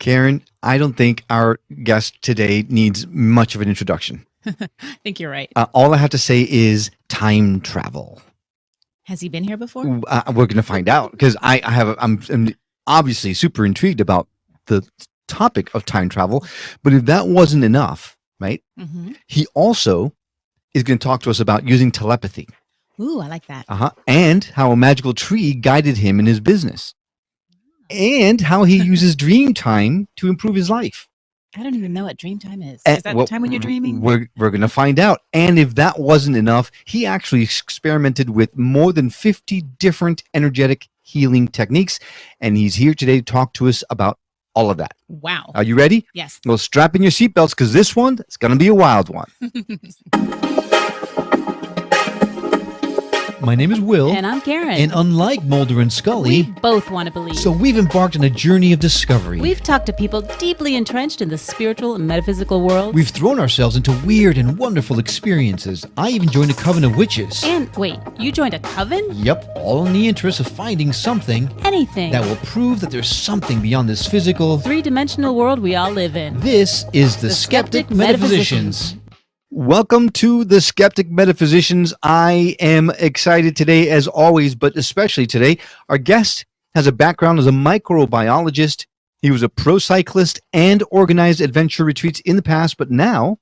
Karen, I don't think our guest today needs much of an introduction. I think you're right. All I have to say is time travel. Has he been here before? We're going to find out because I'm obviously super intrigued about the topic of time travel. But if that wasn't enough, right? Mm-hmm. He also is going to talk to us about using telepathy. Ooh, I like that. And how a magical tree guided him in his business. And how he uses dream time to improve his life. I don't even know what dream time is. Is that the time when you're dreaming? We're going to find out. And if that wasn't enough, he actually experimented with more than 50 different energetic healing techniques. And he's here today to talk to us about all of that. Wow. Are you ready? Yes. Well, strap in your seatbelts because this one is going to be a wild one. My name is Will. And I'm Karen. And unlike Mulder and Scully, we both want to believe. So we've embarked on a journey of discovery. We've talked to people deeply entrenched in the spiritual and metaphysical world. We've thrown ourselves into weird and wonderful experiences. I even joined a coven of witches. And wait, you joined a coven? Yep, all in the interest of finding something. Anything. That will prove that there's something beyond this physical, three-dimensional world we all live in. This is the Skeptic Metaphysicians. Welcome to the Skeptic Metaphysicians. I am excited today, as always, but especially today. Our guest has a background as a microbiologist. He was a pro cyclist and organized adventure retreats in the past, but now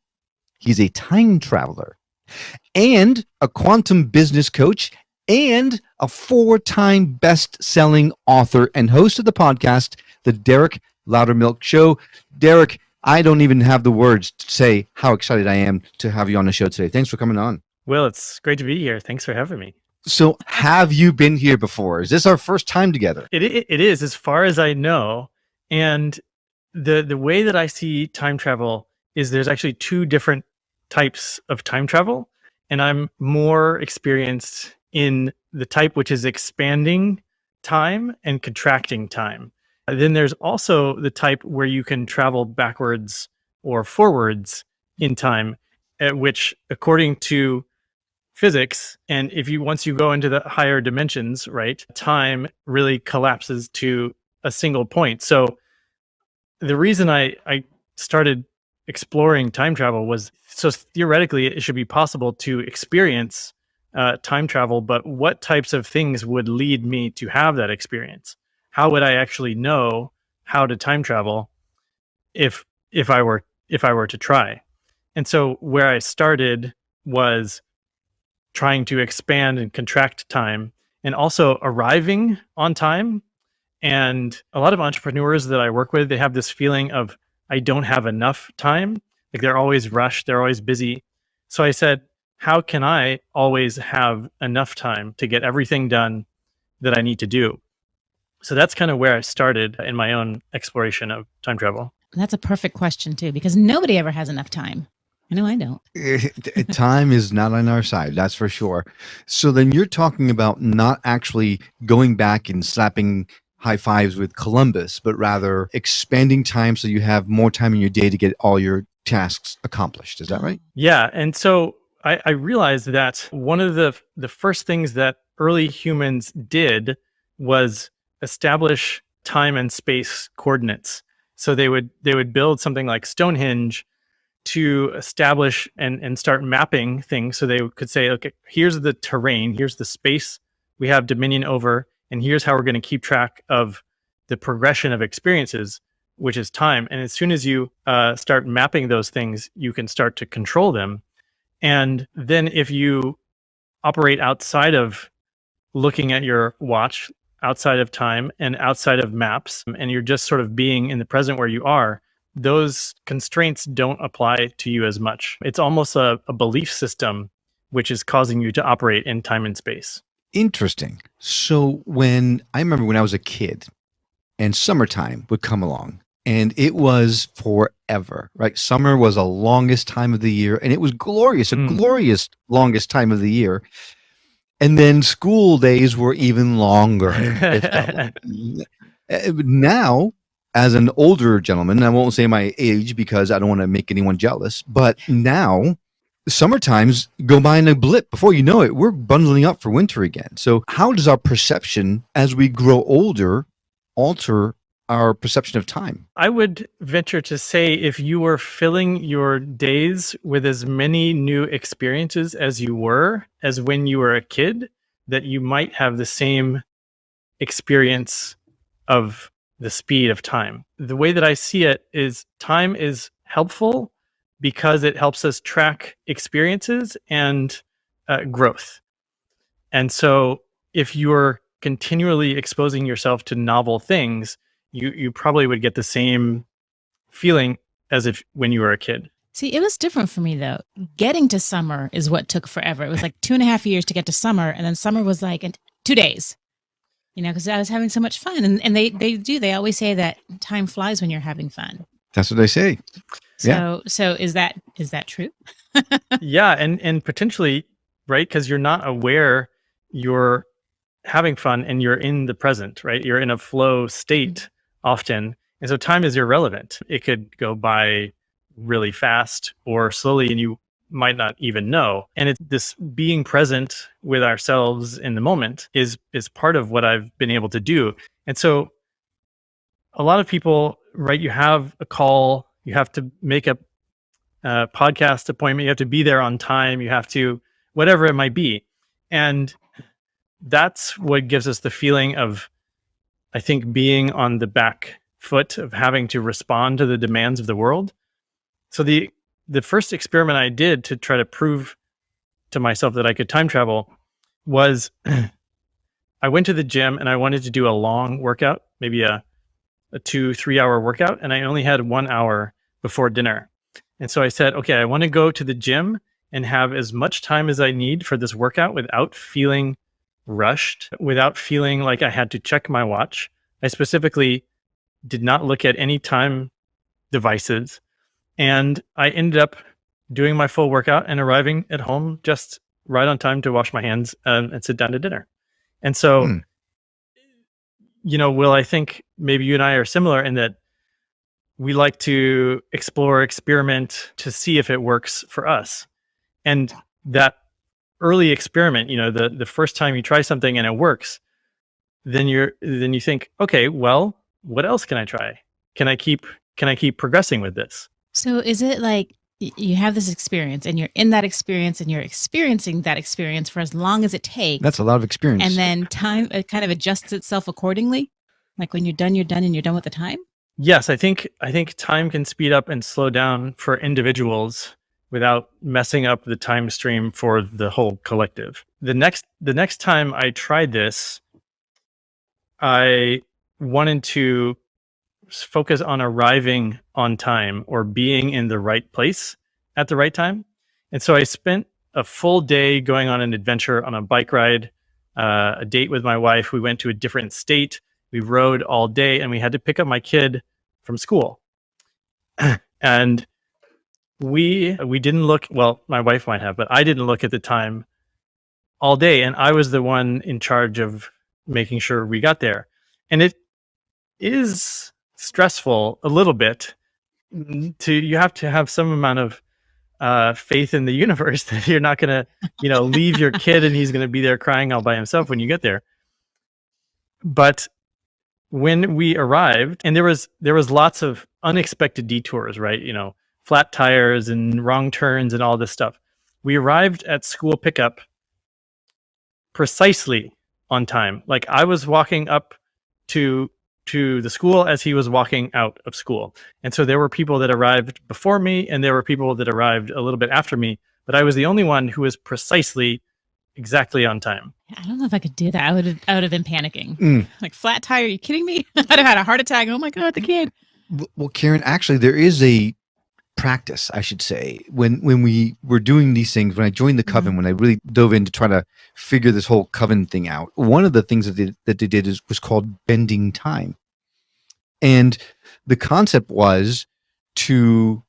he's a time traveler and a quantum business coach and a 4-time best-selling author and host of the podcast, The Derek Loudermilk Show. Derek, I don't even have the words to say how excited I am to have you on the show today. Thanks for coming on. Will, it's great to be here. Thanks for having me. So have you been here before? Is this our first time together? It is, as far as I know. And the way that I see time travel is there's actually 2 different types of time travel. And I'm more experienced in the type which is expanding time and contracting time. Then there's also the type where you can travel backwards or forwards in time, at which, according to physics, and once you go into the higher dimensions, right, time really collapses to a single point. So the reason I started exploring time travel was so theoretically it should be possible to experience time travel, but what types of things would lead me to have that experience? How would I actually know how to time travel if I were to try? And so where I started was trying to expand and contract time and also arriving on time. And a lot of entrepreneurs that I work with, they have this feeling of I don't have enough time. Like they're always rushed, they're always busy. So I said, how can I always have enough time to get everything done that I need to do? So that's kind of where I started in my own exploration of time travel. That's a perfect question too, because nobody ever has enough time. I know I don't. Time is not on our side, that's for sure. So then you're talking about not actually going back and slapping high fives with Columbus, but rather expanding time so you have more time in your day to get all your tasks accomplished. Is that right? Yeah. And so I realized that one of the first things that early humans did was establish time and space coordinates. So they would build something like Stonehenge to establish and start mapping things. So they could say, okay, here's the terrain, here's the space we have dominion over, and here's how we're going to keep track of the progression of experiences, which is time. And as soon as you start mapping those things, you can start to control them. And then if you operate outside of looking at your watch, outside of time and outside of maps, and you're just sort of being in the present where you are, those constraints don't apply to you as much. It's almost a belief system which is causing you to operate in time and space. Interesting. So I remember when I was a kid and summertime would come along and it was forever, right? Summer was the longest time of the year and it was glorious, a glorious longest time of the year. And then school days were even longer. Now, as an older gentleman, I won't say my age because I don't want to make anyone jealous, but now summer times go by in a blip. Before you know it, we're bundling up for winter again. So how does our perception as we grow older alter our perception of time. I would venture to say if you were filling your days with as many new experiences as when you were a kid, that you might have the same experience of the speed of time. The way that I see it is time is helpful because it helps us track experiences and growth. And so if you're continually exposing yourself to novel things, you probably would get the same feeling as if when you were a kid. See, it was different for me though. Getting to summer is what took forever. It was like 2.5 years to get to summer, and then summer was like in 2 days. Because I was having so much fun, and they always say that time flies when you're having fun. That's what they say. So is that true? Yeah, and potentially, right? Because you're not aware you're having fun and you're in the present, right? You're in a flow state often. And so time is irrelevant. It could go by really fast or slowly, and you might not even know. And it's this being present with ourselves in the moment is part of what I've been able to do. And so a lot of people, right, you have a call, you have to make a podcast appointment, you have to be there on time, you have to, whatever it might be. And that's what gives us the feeling of, I think, being on the back foot of having to respond to the demands of the world. So the first experiment I did to try to prove to myself that I could time travel was I went to the gym and I wanted to do a long workout, maybe a 2-3 hour workout. And I only had 1 hour before dinner. And so I said, okay, I want to go to the gym and have as much time as I need for this workout without feeling rushed, without feeling like I had to check my watch. I specifically did not look at any time devices. And I ended up doing my full workout and arriving at home just right on time to wash my hands and sit down to dinner. And so, Will, I think maybe you and I are similar in that we like to explore, experiment to see if it works for us. And that early experiment, the first time you try something and it works, then you think, okay, well, what else can I try? Can I keep progressing with this? So is it like you have this experience and you're in that experience and you're experiencing that experience for as long as it takes? That's a lot of experience. And then time, it kind of adjusts itself accordingly? Like when you're done and you're done with the time? Yes, I think time can speed up and slow down for individuals without messing up the time stream for the whole collective. The next time I tried this, I wanted to focus on arriving on time or being in the right place at the right time. And so I spent a full day going on an adventure on a bike ride, a date with my wife. We went to a different state. We rode all day and we had to pick up my kid from school. And we didn't look, well, my wife might have, but I didn't look at the time all day. And I was the one in charge of making sure we got there. And it is stressful a little bit. You have to have some amount of faith in the universe that you're not going to, leave your kid and he's going to be there crying all by himself when you get there. But when we arrived, and there was lots of unexpected detours, right? Flat tires and wrong turns and all this stuff. We arrived at school pickup precisely on time. Like I was walking up to the school as he was walking out of school. And so there were people that arrived before me and there were people that arrived a little bit after me, but I was the only one who was precisely exactly on time. I don't know if I could do that. I would have been panicking. Like flat tire, are you kidding me? I'd have had a heart attack. Oh my God, the kid. Well, Karen, actually there is a practice, I should say, when we were doing these things, when I joined the coven, when I really dove in to try to figure this whole coven thing out, one of the things that they did was called bending time. And the concept was to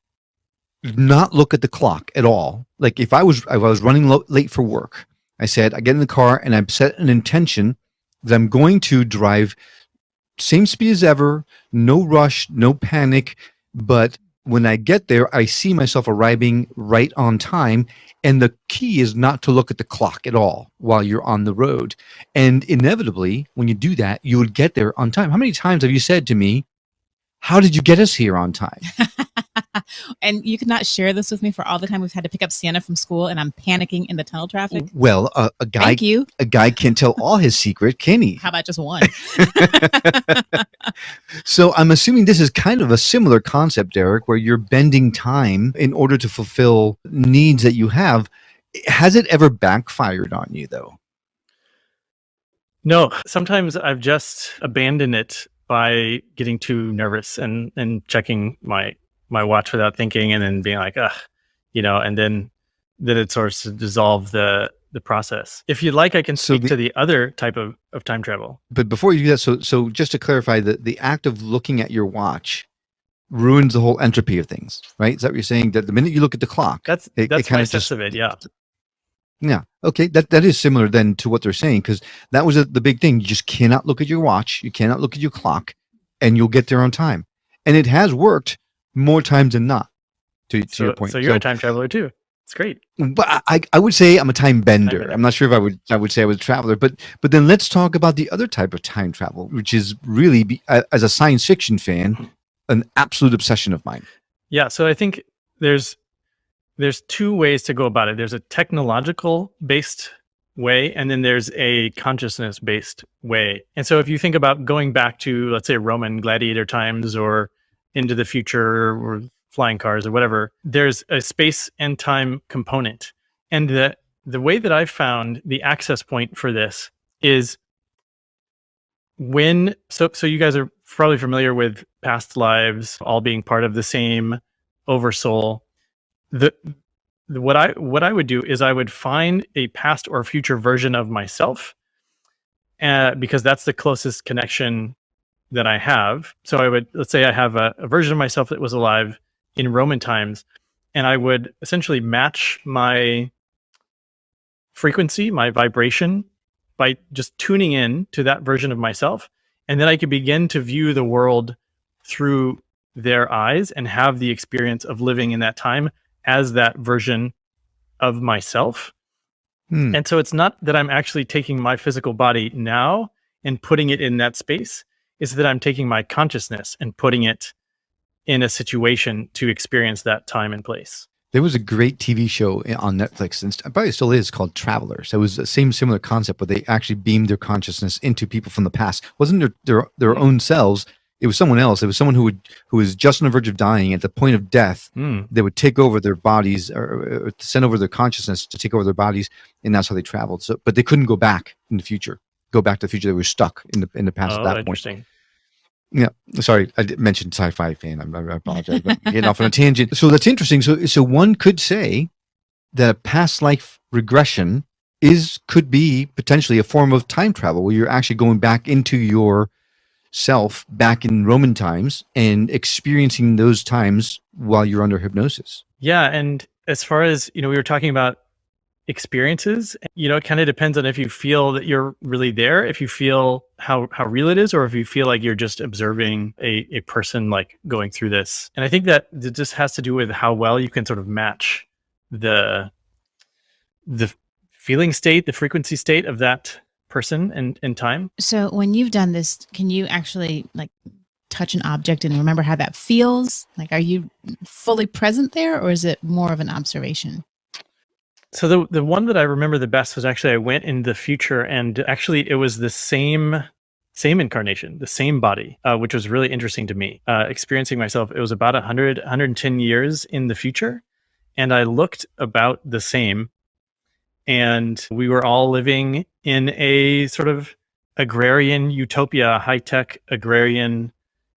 not look at the clock at all. Like if I was running late for work, I said, I get in the car and I set an intention that I'm going to drive same speed as ever, no rush, no panic, but when I get there, I see myself arriving right on time. And the key is not to look at the clock at all while you're on the road. And inevitably, when you do that, you would get there on time. How many times have you said to me, how did you get us here on time? And you could not share this with me for all the time we've had to pick up Sienna from school and I'm panicking in the tunnel traffic. Well, Thank you. a guy can't tell all his secret, can he? How about just one? So I'm assuming this is kind of a similar concept, Derek, where you're bending time in order to fulfill needs that you have. Has it ever backfired on you, though? No, sometimes I've just abandoned it by getting too nervous and checking my watch without thinking, and then being like, ugh, and then it starts to dissolve the process. If you'd like, I can speak to the other type of time travel. But before you do that, so just to clarify, the act of looking at your watch ruins the whole entropy of things, right? Is that what you're saying? That the minute you look at the clock, that's my sense of it, yeah. Yeah. Okay. That is similar then to what they're saying, because that was the big thing. You just cannot look at your watch. You cannot look at your clock, and you'll get there on time. And it has worked more times than not. To your point. So you're a time traveler too. It's great. But I would say I'm a time bender. I'm not sure if I would say I was a traveler. But then let's talk about the other type of time travel, which is really, as a science fiction fan, an absolute obsession of mine. Yeah. So I think there's two ways to go about it. There's a technological based way, and then there's a consciousness based way. And so if you think about going back to, let's say, Roman gladiator times or into the future or flying cars or whatever, there's a space and time component. And the way that I've found the access point for this is so you guys are probably familiar with past lives all being part of the same oversoul. What I would do is I would find a past or future version of myself, because that's the closest connection that I have. So let's say I have a version of myself that was alive in Roman times, and I would essentially match my frequency, my vibration, by just tuning in to that version of myself. And then I could begin to view the world through their eyes and have the experience of living in that time as that version of myself. And so it's not that I'm actually taking my physical body now and putting it in that space. It's that I'm taking my consciousness and putting it in a situation to experience that time and place. There was a great TV show on Netflix, and probably still is, called Travelers. It was the same similar concept, where they actually beamed their consciousness into people from the past. It wasn't their own selves. It was someone else. It was someone who was just on the verge of dying. At the point of death, they would take over their bodies, or send over their consciousness to take over their bodies, and that's how they traveled. So, but they couldn't go back in the future. Go back to the future. They were stuck in the past at that interesting. point. Yeah, sorry, I mentioned sci-fi fan. I apologize, but getting off on a tangent. So that's interesting. So one could say that a past life regression could be potentially a form of time travel, where you're actually going back into your self back in Roman times and experiencing those times while you're under hypnosis. Yeah, and as far as we were talking about experiences, it kind of depends on if you feel that you're really there, if you feel how real it is, or if you feel like you're just observing a person like going through this. And I think that it just has to do with how well you can sort of match the feeling state, the frequency state of that person and time. So when you've done this, can you actually like touch an object and remember how that feels? Like, are you fully present there, or is it more of an observation? So the one that I remember the best was actually I went in the future, and actually it was the same incarnation, the same body, which was really interesting to me. Experiencing myself, it was about 110 years in the future, and I looked about the same, and we were all living in a sort of agrarian utopia, high-tech agrarian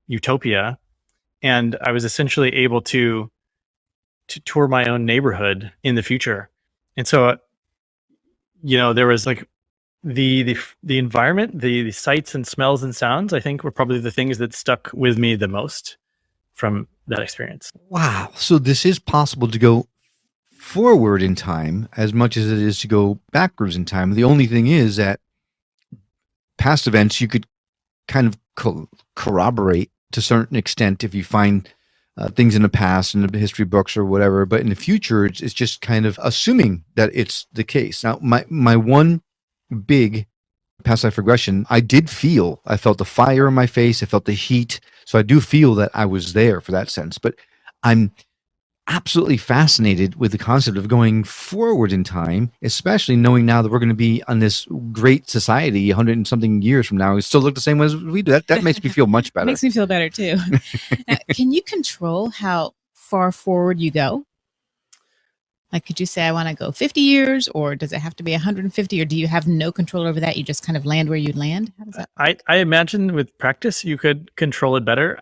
utopia, and I was essentially able to tour my own neighborhood in the future. And so, there was like the environment, the sights and smells and sounds, I think, were probably the things that stuck with me the most from that experience. Wow. So this is possible to go forward in time as much as it is to go backwards in time. The only thing is that past events you could kind of corroborate to a certain extent if you find things in the past in the history books or whatever, but in the future, it's just kind of assuming that it's the case. Now, my one big past life regression, I felt the fire in my face, I felt the heat, so I do feel that I was there for that sense. But I'm absolutely fascinated with the concept of going forward in time, especially knowing now that we're going to be on this great society 100 and something years from now. We still look the same way as we do. That makes me feel much better. Makes me feel better too. Now, can you control how far forward you go? Like, could you say, I want to go 50 years, or does it have to be 150, or do you have no control over that? You just kind of land where you land? How does that work? I imagine with practice, you could control it better.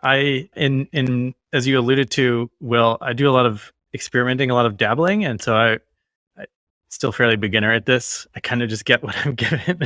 In as you alluded to, Will, I do a lot of experimenting, a lot of dabbling. And so I still fairly beginner at this. I kind of just get what I'm given.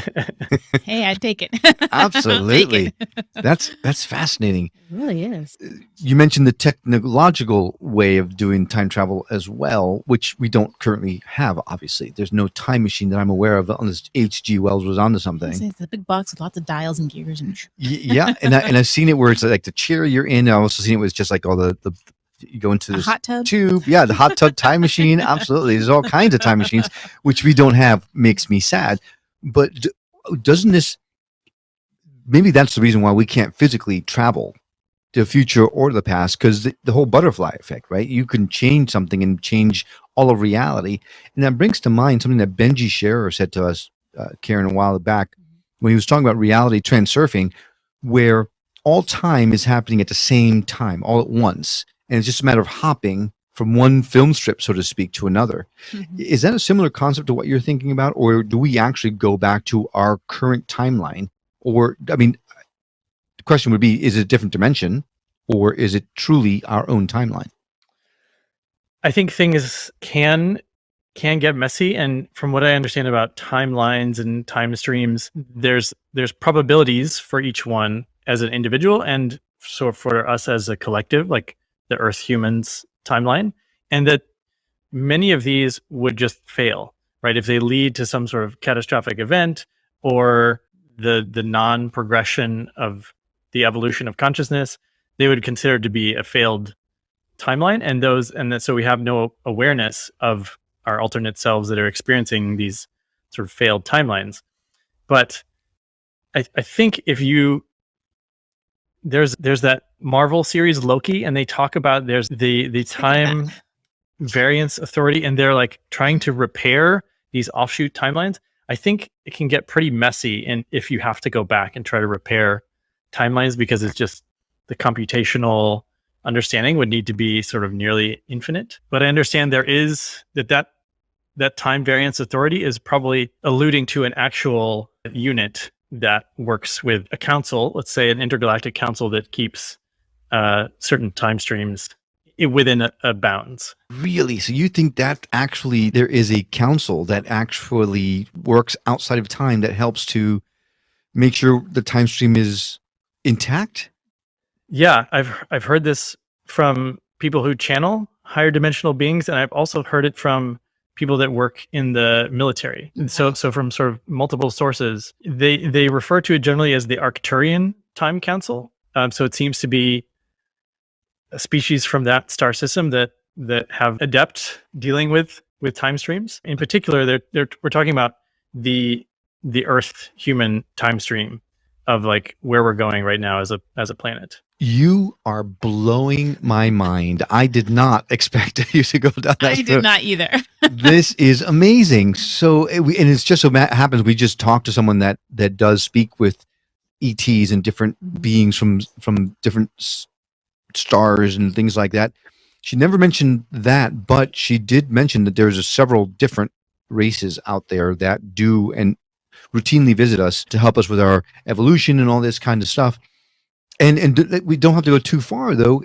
Hey, I'd take it. Absolutely. I'll take it. That's fascinating. It really is. You mentioned the technological way of doing time travel as well, which we don't currently have, obviously. There's no time machine that I'm aware of unless H.G. Wells was onto something. It's a big box with lots of dials and gears. And Yeah, and I've seen it where it's like the chair you're in. I've also seen it was just like all the you go into this hot tub tube. Yeah, the hot tub time machine. Absolutely. There's all kinds of time machines, which we don't have. Makes me sad. But doesn't this, maybe that's the reason why we can't physically travel to the future or the past, because the whole butterfly effect, right? You can change something and change all of reality. And that brings to mind something that Benji Scherer said to us, Karen, a while back, when he was talking about reality transurfing, where all time is happening at the same time, all at once. And it's just a matter of hopping from one film strip, so to speak, to another. Mm-hmm. Is that a similar concept to what you're thinking about? Or do we actually go back to our current timeline? Or, I mean, the question would be, is it a different dimension, or is it truly our own timeline? I think things can get messy. And from what I understand about timelines and time streams, there's probabilities for each one as an individual, and so for us as a collective, like the Earth humans timeline, and that many of these would just fail, right? If they lead to some sort of catastrophic event, or the non-progression of the evolution of consciousness, they would consider to be a failed timeline. And so we have no awareness of our alternate selves that are experiencing these sort of failed timelines. But I think there's that Marvel series Loki, and they talk about there's the time variance authority, and they're like trying to repair these offshoot timelines. I think it can get pretty messy, and if you have to go back and try to repair timelines, because it's just the computational understanding would need to be sort of nearly infinite. But I understand there is that time variance authority is probably alluding to an actual unit that works with a council, let's say an intergalactic council that keeps certain time streams within a bounds. Really? So you think that actually there is a council that actually works outside of time that helps to make sure the time stream is intact? Yeah, I've heard this from people who channel higher dimensional beings, and I've also heard it from people that work in the military. And so from sort of multiple sources, they refer to it generally as the Arcturian Time Council. So it seems to be a species from that star system that have adept dealing with time streams. In particular, we're talking about the Earth human time stream of like where we're going right now as a planet. You are blowing my mind. I did not expect you to go down that. I did not either. This is amazing. So, and it's just so happens we just talked to someone that does speak with ETs and different beings from different stars and things like that. She never mentioned that, but she did mention that there's several different races out there that do and routinely visit us to help us with our evolution and all this kind of stuff. And we don't have to go too far, though.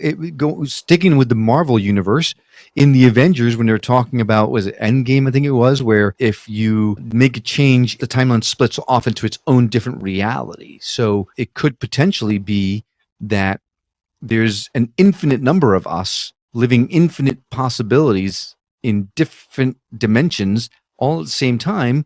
Sticking with the Marvel universe, in the Avengers, when they're talking about, was it Endgame, I think it was, where if you make a change, the timeline splits off into its own different reality. So it could potentially be that there's an infinite number of us living infinite possibilities in different dimensions all at the same time.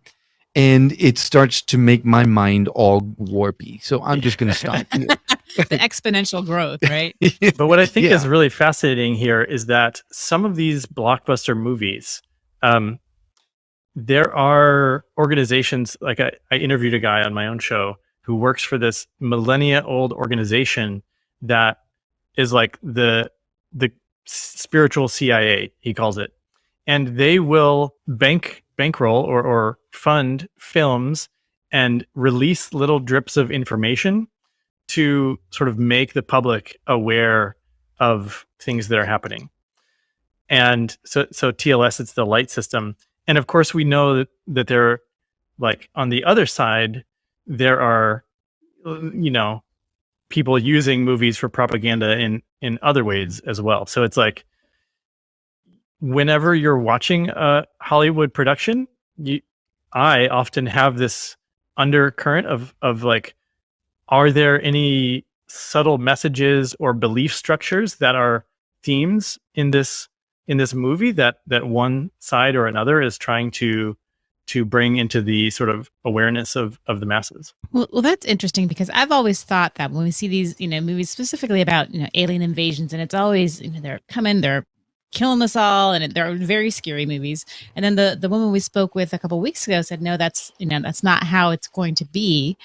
and it starts to make my mind all warpy. So I'm just going to stop here. The exponential growth, right? But what I think Yeah. is really fascinating here is that some of these blockbuster movies, there are organizations, like I interviewed a guy on my own show who works for this millennia old organization that is like the spiritual CIA, he calls it. And they will bankroll or fund films and release little drips of information to sort of make the public aware of things that are happening. And so TLS, it's the light system. And of course, we know that there, like on the other side, there are, people using movies for propaganda in other ways as well. So it's like, whenever you're watching a Hollywood production, I often have this undercurrent of like, are there any subtle messages or belief structures that are themes in this movie that one side or another is trying to bring into the sort of awareness of the masses? Well, that's interesting because I've always thought that when we see these, movies specifically about, alien invasions, and it's always, they're coming, they're killing us all, and they're very scary movies. And then the woman we spoke with a couple of weeks ago said, no, that's not how it's going to be.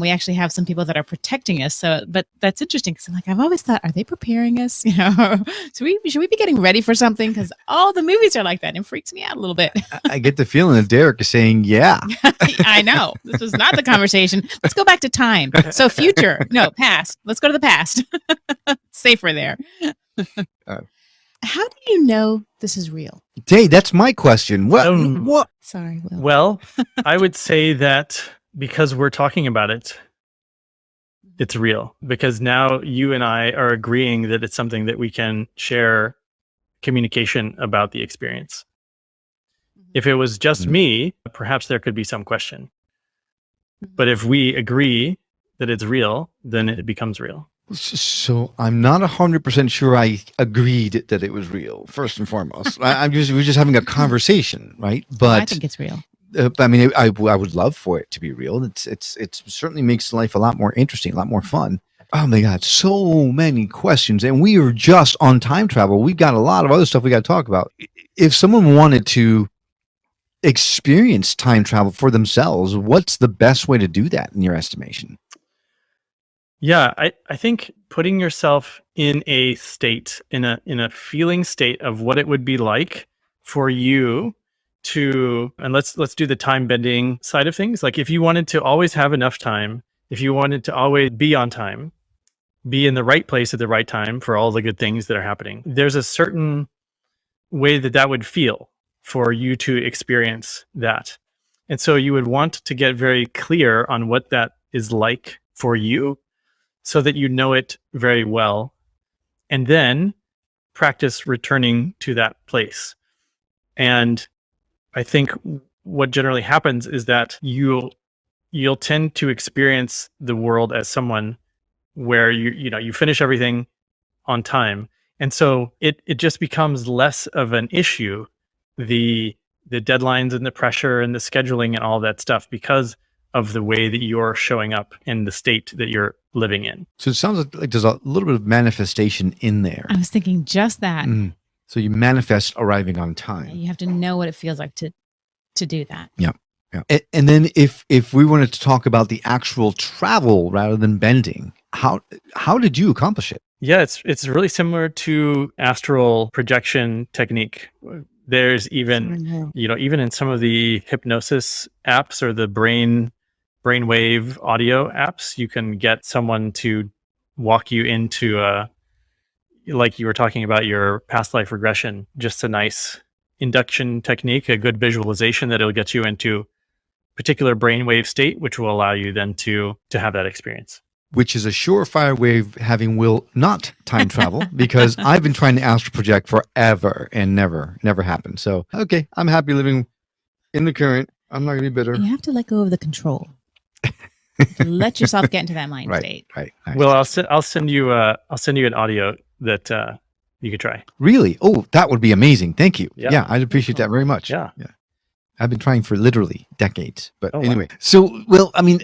We actually have some people that are protecting us. So, but that's interesting because I'm like, I've always thought, are they preparing us? Should we be getting ready for something? Because all the movies are like that, and it freaks me out a little bit. I get the feeling that Derek is saying, yeah. I know this was not the conversation. Let's go back to time. So future, no, past. Let's go to the past. Safer there. How do you know this is real? Hey, that's my question. What? Sorry, Will. Well, I would say that because we're talking about it, it's real. Because now you and I are agreeing that it's something that we can share communication about the experience. If it was just me, perhaps there could be some question. But if we agree that it's real, then it becomes real. So I'm not 100% sure I agreed that it was real, first and foremost. we're just having a conversation, right? But I think it's real. I mean, I would love for it to be real. It certainly makes life a lot more interesting, a lot more fun. Oh my God, so many questions. And we are just on time travel. We've got a lot of other stuff we got to talk about. If someone wanted to experience time travel for themselves, what's the best way to do that in your estimation? Yeah, I think putting yourself in a state, in a feeling state of what it would be like for you to, and let's do the time bending side of things. Like if you wanted to always have enough time, if you wanted to always be on time, be in the right place at the right time for all the good things that are happening, there's a certain way that would feel for you to experience that. And so you would want to get very clear on what that is like for you, so that you know it very well, and then practice returning to that place. And I think what generally happens is that you'll tend to experience the world as someone where you finish everything on time, and so it just becomes less of an issue, the deadlines and the pressure and the scheduling and all that stuff, because of the way that you're showing up in the state that you're living in. So it sounds like there's a little bit of manifestation in there. I was thinking just that. So you manifest arriving on time. You have to know what it feels like to do that. Yeah. And then if we wanted to talk about the actual travel rather than bending, how did you accomplish it? Yeah, it's really similar to astral projection technique. There's even, even in some of the hypnosis apps or the brainwave audio apps, you can get someone to walk you into like you were talking about your past life regression, just a nice induction technique, a good visualization that it'll get you into particular brainwave state, which will allow you then to have that experience. Which is a surefire way of having Will not time travel, because I've been trying to astral project forever and never happened. So, okay, I'm happy living in the current. I'm not going to be bitter. You have to let go of the control. Let yourself get into that mind state. Right. Well, I'll send you an audio that you could try. Really? Oh, that would be amazing. Thank you. Yeah. Yeah, I'd appreciate that very much. Yeah. I've been trying for literally decades. But Oh, wow. anyway, so, well, I mean,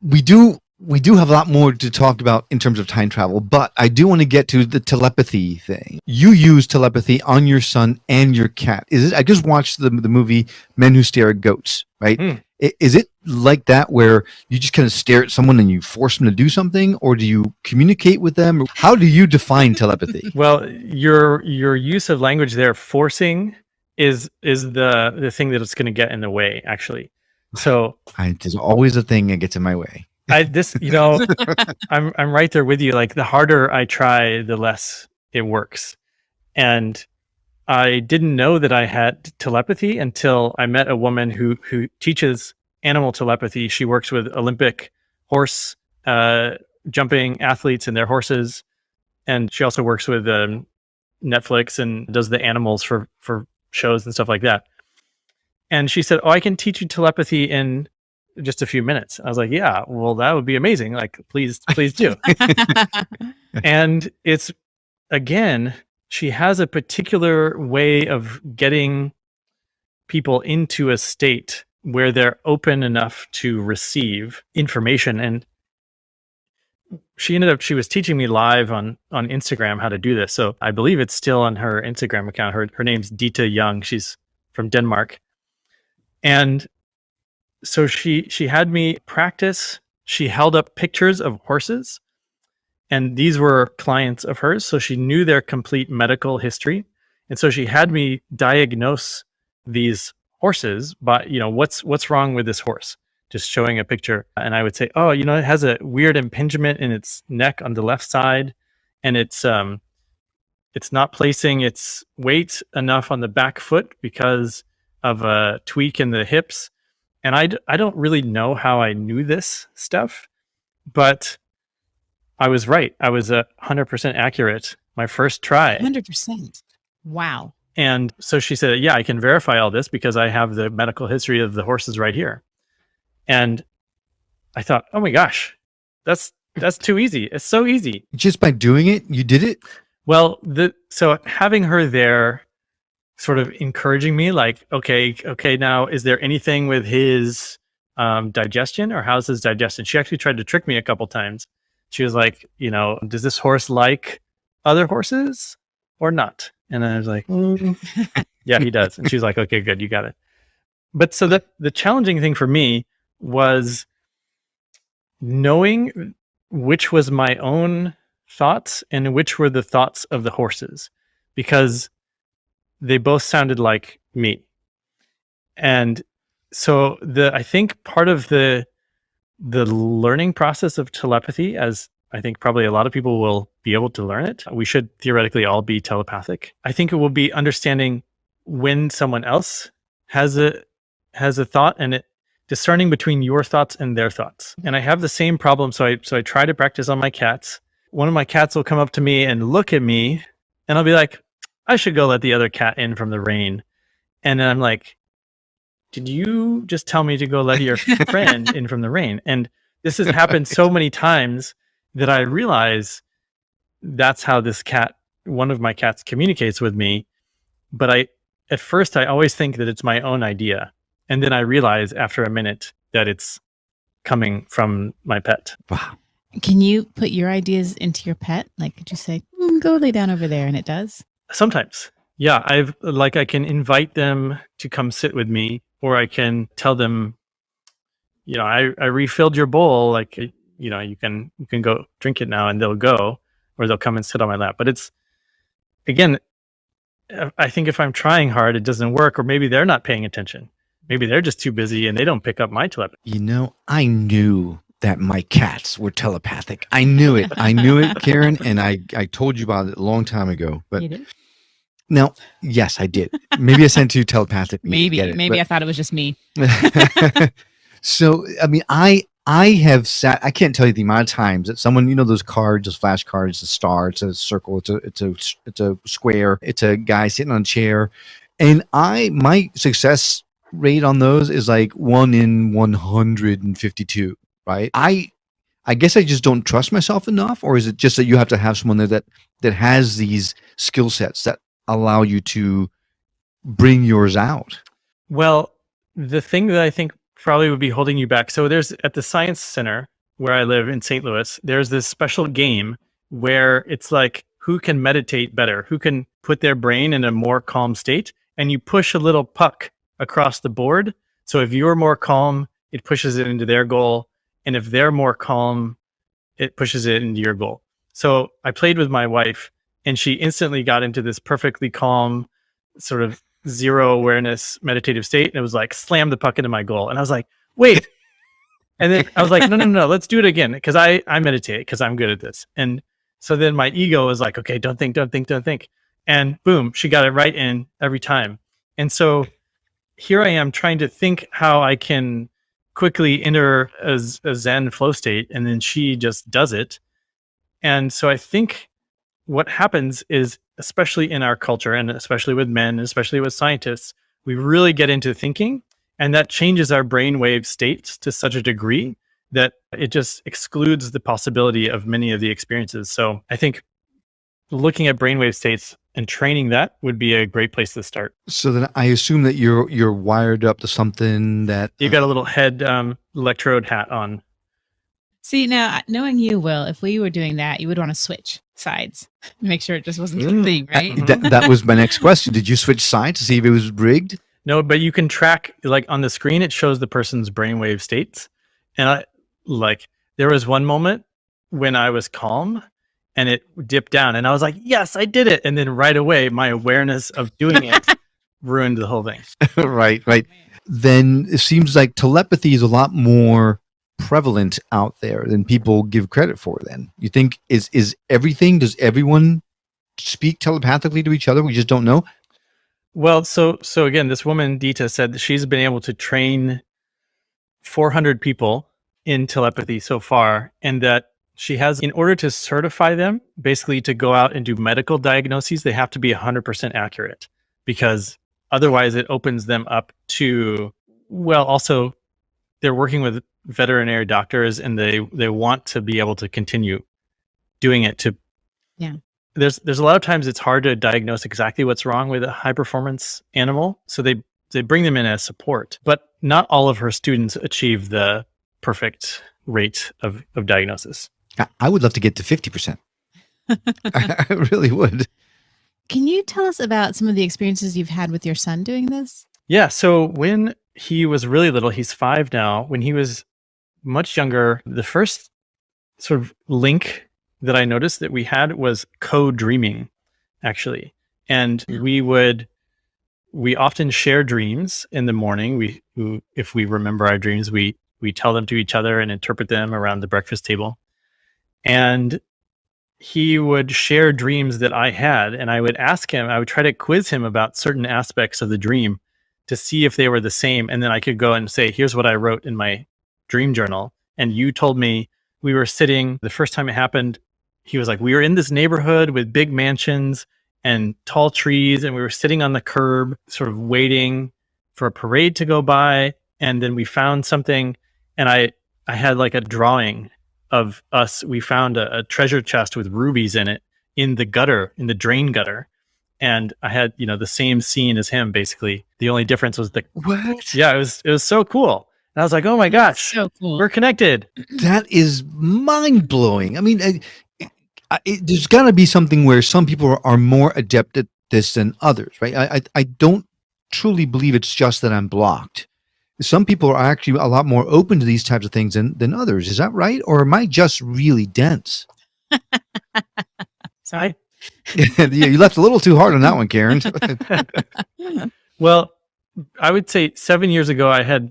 we do have a lot more to talk about in terms of time travel, but I do want to get to the telepathy thing. You use telepathy on your son and your cat. Is it? I just watched the movie Men Who Stare at Goats, right? Is it like that where you just kind of stare at someone and you force them to do something, or do you communicate with them? How do you define telepathy? Well, your use of language there, forcing, is the thing that it's going to get in the way, actually. So There's always a thing that gets in my way. I'm right there with you. Like, the harder I try, the less it works. And I didn't know that I had telepathy until I met a woman who teaches animal telepathy. She works with Olympic horse jumping athletes and their horses, and she also works with Netflix and does the animals for shows and stuff like that. And she said, "Oh, I can teach you telepathy in just a few minutes." I was like, "Yeah, well, that would be amazing. Like, please do." And it's, again, she has a particular way of getting people into a state where they're open enough to receive information. And she was teaching me live on Instagram how to do this. So I believe it's still on her Instagram account. Her name's Dita Young. She's from Denmark. And so she had me practice. She held up pictures of horses, and these were clients of hers. So she knew their complete medical history. And so she had me diagnose these horses by, what's wrong with this horse? Just showing a picture. And I would say, "Oh, it has a weird impingement in its neck on the left side, and it's not placing its weight enough on the back foot because of a tweak in the hips." And I don't really know how I knew this stuff, but I was right. I was 100% accurate my first try. 100%. Wow. And so she said, "Yeah, I can verify all this because I have the medical history of the horses right here." And I thought, "Oh my gosh, that's too easy. It's so easy." Just by doing it, you did it? Well, so having her there, sort of encouraging me, like, okay, now, is there anything with his digestion, or how's his digestion? She actually tried to trick me a couple times. She was like, "Does this horse like other horses or not?" And I was like, "Yeah, he does." And she's like, "Okay, good, you got it." But so the challenging thing for me was knowing which was my own thoughts and which were the thoughts of the horses, because they both sounded like me. And so I think part of the learning process of telepathy, as I think probably a lot of people will be able to learn it, we should theoretically all be telepathic. I think it will be understanding when someone else has a thought, and discerning between your thoughts and their thoughts. And I have the same problem. So I try to practice on my cats. One of my cats will come up to me and look at me, and I'll be like, "I should go let the other cat in from the rain." And then I'm like, "Did you just tell me to go let your friend in from the rain?" And this has happened so many times that I realize that's how one of my cats communicates with me. But at first I always think that it's my own idea. And then I realize after a minute that it's coming from my pet. Wow. Can you put your ideas into your pet? Like, could you say, "Go lay down over there," and it does? Sometimes. Yeah. I can invite them to come sit with me, or I can tell them, I refilled your bowl. Like, you can go drink it now, and they'll go, or they'll come and sit on my lap. But it's, again, I think if I'm trying hard, it doesn't work, or maybe they're not paying attention. Maybe they're just too busy and they don't pick up my telepathy. I knew that my cats were telepathic. I knew it. I knew it, Karen, and I told you about it a long time ago. But You did? now, yes, I did. Maybe I sent you telepathic. Maybe I thought it was just me. So, I mean, I have sat, I can't tell you the amount of times that someone, those cards, those flashcards, it's a star, it's a circle, it's a square, it's a guy sitting on a chair. And my success rate on those is like 1 in 152, right? I guess I just don't trust myself enough, or is it just that you have to have someone there that has these skill sets that allow you to bring yours out? Well, the thing that I think probably would be holding you back. So there's at the Science Center where I live in St. Louis, there's this special game where it's like who can meditate better, who can put their brain in a more calm state, and you push a little puck across the board. So if you're more calm, it pushes it into their goal, and if they're more calm, it pushes it into your goal. So I played with my wife, and she instantly got into this perfectly calm, sort of zero awareness meditative state, and it was like slam the puck into my goal, and I was like, wait. And then I was like, no, let's do it again, because I meditate because I'm good at this. And so then my ego was like, okay, don't think. And boom, she got it right in every time. And so here I am trying to think how I can quickly enter a Zen flow state, and then she just does it. And so I think what happens is, especially in our culture, and especially with men, especially with scientists, we really get into thinking, and that changes our brainwave states to such a degree that it just excludes the possibility of many of the experiences. So I think looking at brainwave states and training that would be a great place to start. So then I assume that you're wired up to something that You got a little head electrode hat on. See, now, knowing you, Will, if we were doing that, you would want to switch sides. Make sure it just wasn't a thing, right? that was my next question. Did you switch sides to see if it was rigged? No, but you can track, like on the screen, it shows the person's brainwave states. And there was one moment when I was calm and it dipped down, and I was like, yes, I did it. And then right away, my awareness of doing it ruined the whole thing. Right. Then it seems like telepathy is a lot more prevalent out there than people give credit for. Then you think is everything? Does everyone speak telepathically to each other? We just don't know. Well, so again, this woman Dita said that she's been able to train 400 people in telepathy so far, and that she has, in order to certify them, basically to go out and do medical diagnoses, they have to be 100% accurate, because otherwise it opens them up to, well, also they're working with veterinary doctors, and they want to be able to continue doing it to. Yeah. There's a lot of times it's hard to diagnose exactly what's wrong with a high performance animal. So they bring them in as support, but not all of her students achieve the perfect rate of diagnosis. I would love to get to 50%. I really would. Can you tell us about some of the experiences you've had with your son doing this? Yeah. So when he was really little, he's 5 now. When he was much younger, the first sort of link that I noticed that we had was co-dreaming, actually. And we often share dreams in the morning. If we remember our dreams, we tell them to each other and interpret them around the breakfast table. And he would share dreams that I had, and I would ask him, I would try to quiz him about certain aspects of the dream to see if they were the same. And then I could go and say, here's what I wrote in my dream journal. And you told me we were sitting, the first time it happened, he was like, we were in this neighborhood with big mansions and tall trees, and we were sitting on the curb, sort of waiting for a parade to go by. And then we found something, and I had like a drawing of us. We found a treasure chest with rubies in it in the gutter, in the drain gutter. And I had, the same scene as him, basically. The only difference was What? Yeah, it was so cool. And I was like, oh my gosh, So cool. we're connected. That is mind blowing. I mean, there's got to be something where some people are more adept at this than others, right? I don't truly believe it's just that I'm blocked. Some people are actually a lot more open to these types of things than others. Is that right? Or am I just really dense? Sorry. You left a little too hard on that one, Karen. Well, I would say 7 years ago, I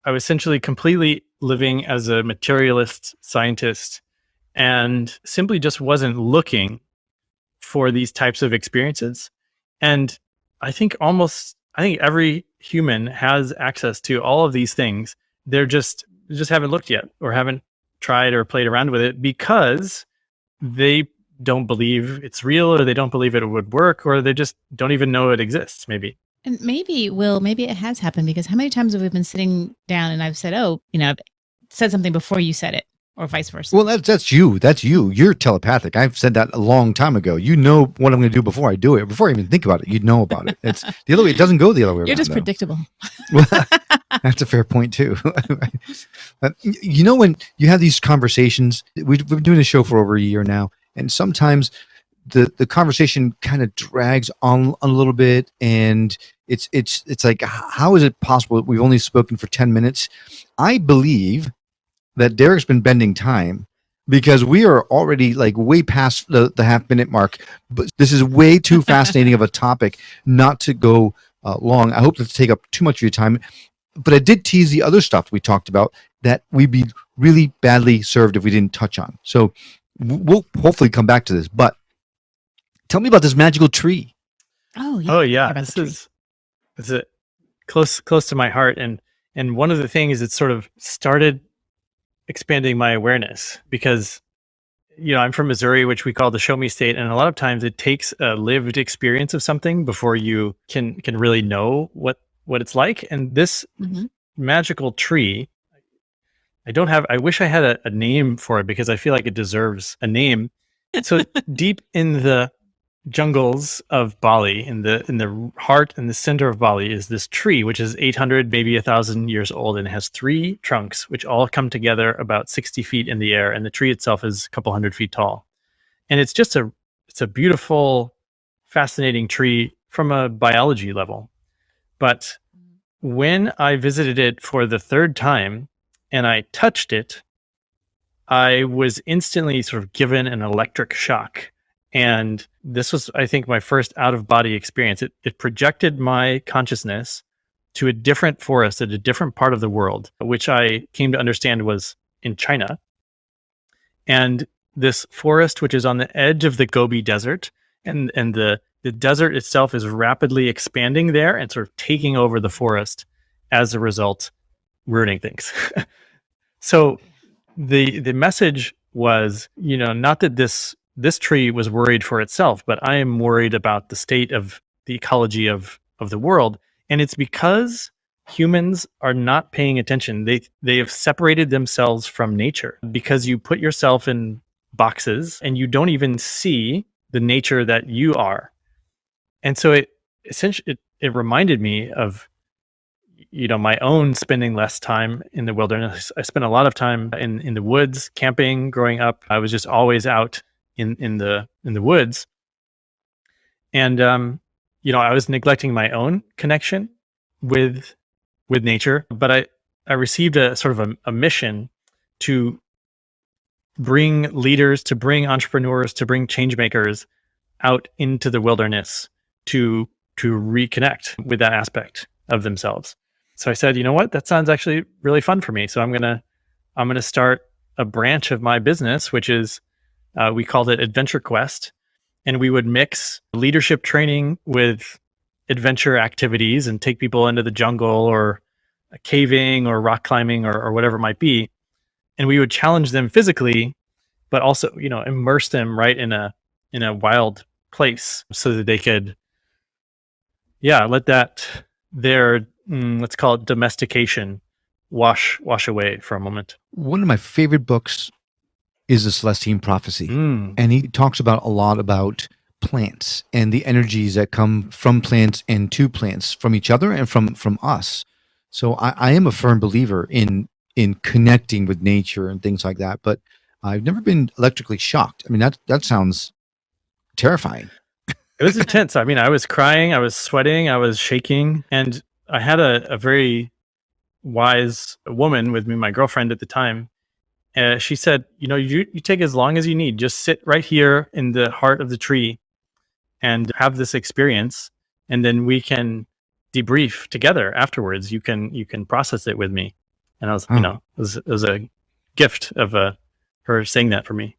was essentially completely living as a materialist scientist and simply just wasn't looking for these types of experiences. And I think every human has access to all of these things. They just haven't looked yet, or haven't tried or played around with it, because they don't believe it's real, or they don't believe it would work, or they just don't even know it exists, maybe. And maybe it has happened, because how many times have we been sitting down and I've said, I've said something before you said it, or vice versa. Well, that's you. That's you. You're telepathic. I've said that a long time ago. You know what I'm going to do before I do it. Before I even think about it, you know about it. It's the other way. It doesn't go the other way around. You're just though. predictable. Well, that's a fair point too. You know, when you have these conversations, we've been doing the show for over a year now, and sometimes the conversation kind of drags on a little bit, and it's like, how is it possible that we've only spoken for 10 minutes? I believe that Derek's been bending time because we are already like way past the half-minute mark. But this is way too fascinating of a topic not to go long. I hope not to take up too much of your time. But I did tease the other stuff we talked about that we'd be really badly served if we didn't touch on. So we'll hopefully come back to this. But tell me about this magical tree. Oh yeah. Oh yeah, About the this is a close to my heart, and one of the things it sort of started expanding my awareness because I'm from Missouri, which we call the show me state, and a lot of times it takes a lived experience of something before you can really know what it's like. And this magical tree, I wish I had a name for it because I feel like it deserves a name. So deep in the jungles of Bali, in the heart and the center of Bali, is this tree, which is 800, maybe 1,000 years old, and it has 3 trunks, which all come together about 60 feet in the air, and the tree itself is a couple hundred feet tall. And it's just it's a beautiful, fascinating tree from a biology level. But when I visited it for the 3rd time and I touched it, I was instantly sort of given an electric shock. And this was, I think, my first out-of-body experience. It projected my consciousness to a different forest at a different part of the world, which I came to understand was in China. And this forest, which is on the edge of the Gobi Desert, and the desert itself is rapidly expanding there and sort of taking over the forest, as a result, ruining things. So the message was, not that this tree was worried for itself, but I am worried about the state of the ecology of the world. And it's because humans are not paying attention. They have separated themselves from nature because you put yourself in boxes and you don't even see the nature that you are. And so it reminded me of, my own spending less time in the wilderness. I spent a lot of time in the woods, camping growing up. I was just always out in the woods, and I was neglecting my own connection with nature. But I received a sort of a mission to bring leaders, to bring entrepreneurs, to bring change makers out into the wilderness to reconnect with that aspect of themselves. So I said, you know what, that sounds actually really fun for me. So I'm gonna start a branch of my business, which is we called it Adventure Quest, and we would mix leadership training with adventure activities and take people into the jungle or caving or rock climbing or whatever it might be. And we would challenge them physically, but also, immerse them right in a wild place so that they could, let their let's call it domestication wash away for a moment. One of my favorite books is The Celestine Prophecy. And he talks about a lot about plants and the energies that come from plants and to plants, from each other and from us. So I am a firm believer in connecting with nature and things like that, but I've never been electrically shocked. I mean, that sounds terrifying. It was intense. I mean, I was crying, I was sweating, I was shaking, and I had a very wise woman with me, my girlfriend at the time. She said, you take as long as you need. Just sit right here in the heart of the tree and have this experience, and then we can debrief together afterwards. You can process it with me. And I was, it was a gift of her saying that for me.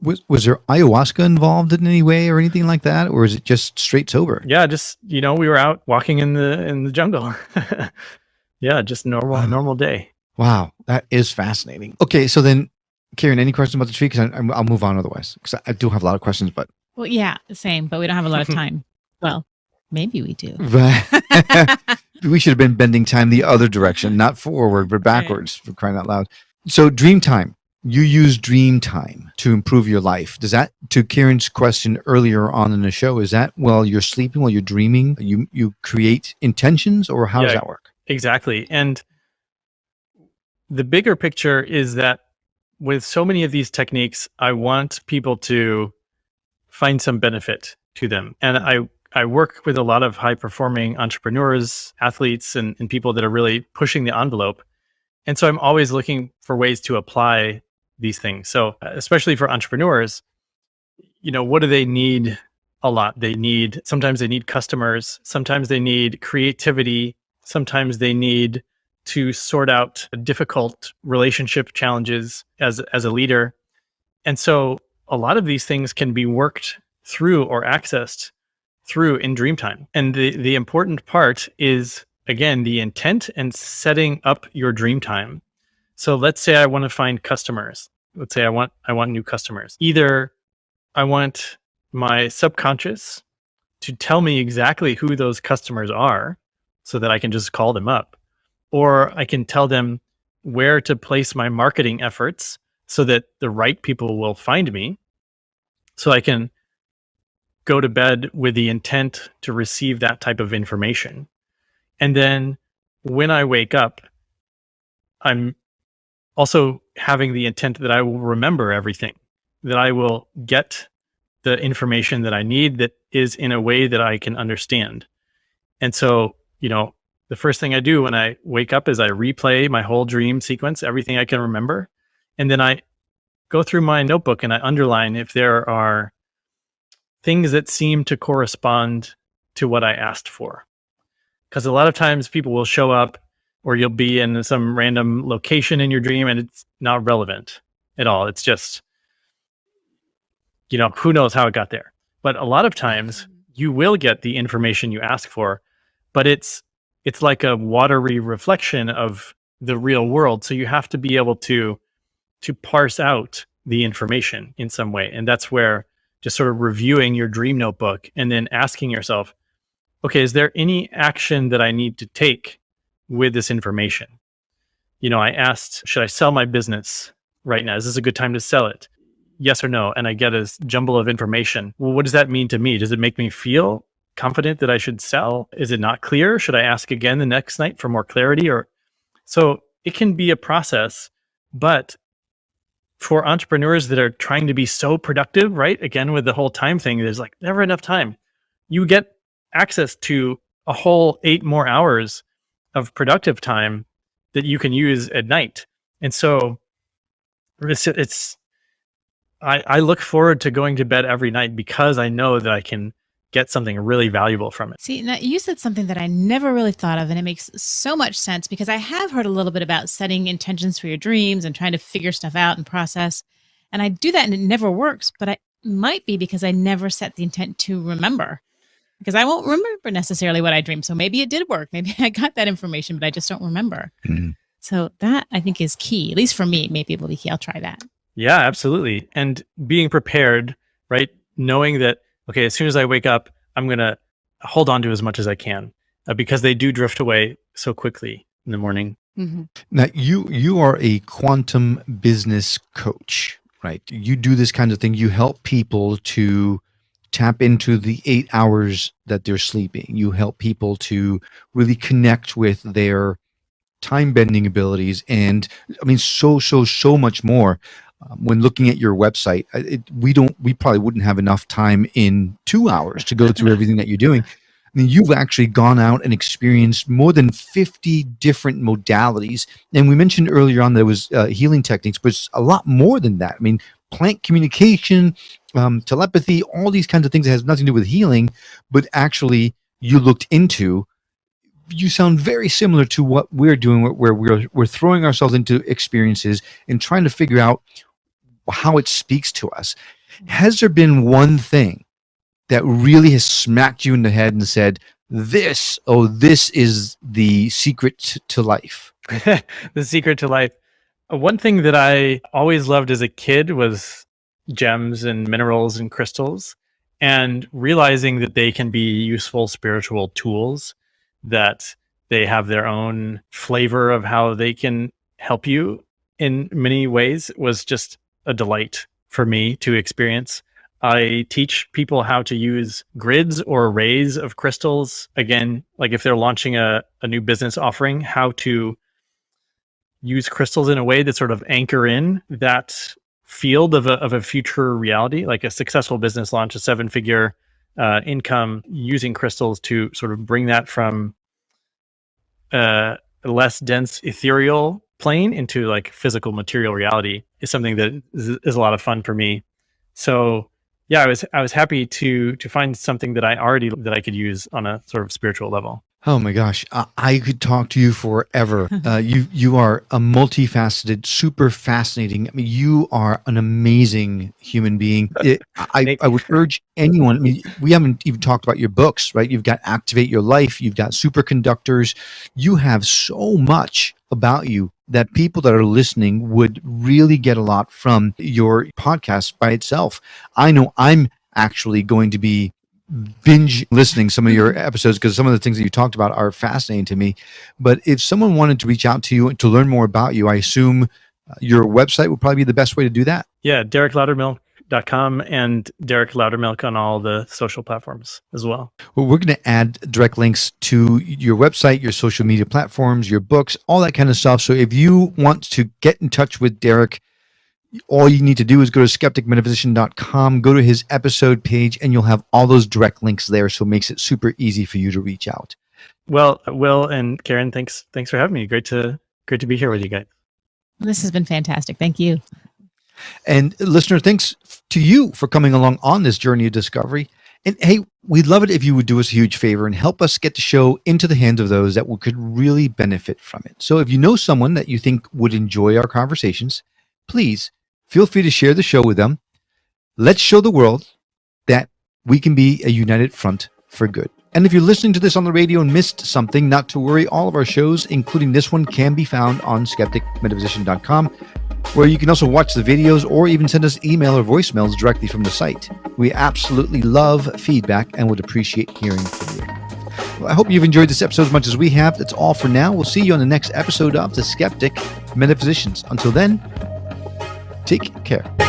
Was there ayahuasca involved in any way or anything like that, or is it just straight sober? Yeah, just we were out walking in the jungle. Yeah, just normal day. Wow, that is fascinating. Okay, so then, Karen, any questions about the tree? Because I'll move on otherwise, because I do have a lot of questions. But Well, yeah, same, but we don't have a lot of time. Well, maybe we do. we should have been bending time the other direction, not forward, but backwards, for crying out loud. So dream time. you use dream time to improve your life. Does that, to Kieran's question earlier on in the show, is that while you're sleeping, while you're dreaming, you create intentions, or how does Yeah, that work? exactly. And the bigger picture is that with so many of these techniques, I want people to find some benefit to them. And I work with a lot of high performing entrepreneurs, athletes, and people that are really pushing the envelope. And so I'm always looking for ways to apply these things. So especially for entrepreneurs, what do they need a lot? Sometimes they need customers. Sometimes they need creativity. Sometimes they need to sort out difficult relationship challenges as a leader. And so a lot of these things can be worked through or accessed through in dream time. And the important part is, again, the intent and setting up your dream time. So let's say I want to find customers. Let's say I want new customers. Either I want my subconscious to tell me exactly who those customers are so that I can just call them up, or I can tell them where to place my marketing efforts so that the right people will find me, so I can go to bed with the intent to receive that type of information. And then when I wake up, I'm also having the intent that I will remember everything, that I will get the information that I need that is in a way that I can understand. And so, the first thing I do when I wake up is I replay my whole dream sequence, everything I can remember. And then I go through my notebook and I underline if there are things that seem to correspond to what I asked for. Because a lot of times people will show up, or you'll be in some random location in your dream and it's not relevant at all. It's just, who knows how it got there. But a lot of times you will get the information you ask for, but it's like a watery reflection of the real world. So you have to be able to parse out the information in some way. And that's where just sort of reviewing your dream notebook and then asking yourself, okay, is there any action that I need to take with this information? I asked, should I sell my business right now? Is this a good time to sell it? Yes or no? And I get a jumble of information. Well, what does that mean to me? Does it make me feel confident that I should sell? Is it not clear? Should I ask again the next night for more clarity? So it can be a process, but for entrepreneurs that are trying to be so productive, right? Again, with the whole time thing, there's like never enough time. You get access to a whole 8 more hours of productive time that you can use at night. And so I look forward to going to bed every night because I know that I can get something really valuable from it. See, now you said something that I never really thought of, and it makes so much sense because I have heard a little bit about setting intentions for your dreams and trying to figure stuff out and process. And I do that and it never works, but it might be because I never set the intent to remember, because I won't remember necessarily what I dreamed. So maybe it did work. Maybe I got that information, but I just don't remember. Mm-hmm. So that I think is key, at least for me. Maybe it will be key. I'll try that. Yeah, absolutely. And being prepared, right? Knowing that, okay, as soon as I wake up, I'm going to hold on to as much as I can because they do drift away so quickly in the morning. Mm-hmm. Now, you are a quantum business coach, right? You do this kind of thing. You help people to tap into the 8 hours that they're sleeping. You help people to really connect with their time bending abilities. And I mean, so much more. When looking at your website, we probably wouldn't have enough time in 2 hours to go through everything that you're doing. I mean, you've actually gone out and experienced more than 50 different modalities. And we mentioned earlier on there was healing techniques, but it's a lot more than that. I mean, plant communication, telepathy, all these kinds of things that has nothing to do with healing, but actually you looked into. You sound very similar to what we're doing, where we're throwing ourselves into experiences and trying to figure out how it speaks to us. Has there been one thing that really has smacked you in the head and said, this is the secret to life? The secret to life. One thing that I always loved as a kid was gems and minerals and crystals, and realizing that they can be useful spiritual tools, that they have their own flavor of how they can help you in many ways was just a delight for me to experience. I teach people how to use grids or arrays of crystals. Again, like if they're launching a new business offering, how to use crystals in a way that sort of anchor in that field of a future reality, like a successful business launch, a 7-figure income, using crystals to sort of bring that from a less dense ethereal plane into like physical material reality is something that is a lot of fun for me. So yeah, I was happy to find something that I could use on a sort of spiritual level. Oh my gosh, I could talk to you forever. You are a multifaceted, super fascinating. I mean, you are an amazing human being. I would urge anyone. I mean, we haven't even talked about your books, right? You've got Activate Your Life. You've got Superconductors. You have so much about you that people that are listening would really get a lot from your podcast by itself. I know I'm actually going to be binge listening some of your episodes because some of the things that you talked about are fascinating to me. But if someone wanted to reach out to you to learn more about you, I assume your website would probably be the best way to do that. Yeah, DerekLoudermilk.com and Derek Loudermilk on all the social platforms as well. Well, we're going to add direct links to your website, your social media platforms, your books, all that kind of stuff. So if you want to get in touch with Derek, all you need to do is go to skepticmetaphysician.com, go to his episode page, and you'll have all those direct links there. So it makes it super easy for you to reach out. Well, Will and Karen, thanks for having me. Great to be here with you guys. This has been fantastic. Thank you. And listener, thanks to you for coming along on this journey of discovery. And hey, we'd love it if you would do us a huge favor and help us get the show into the hands of those that could really benefit from it. So if you know someone that you think would enjoy our conversations, please feel free to share the show with them. Let's show the world that we can be a united front for good. And if you're listening to this on the radio and missed something, not to worry, all of our shows, including this one, can be found on skepticmetaphysician.com, where you can also watch the videos or even send us email or voicemails directly from the site. We absolutely love feedback and would appreciate hearing from you. Well, I hope you've enjoyed this episode as much as we have. That's all for now. We'll see you on the next episode of The Skeptic Metaphysicians. Until then, take care.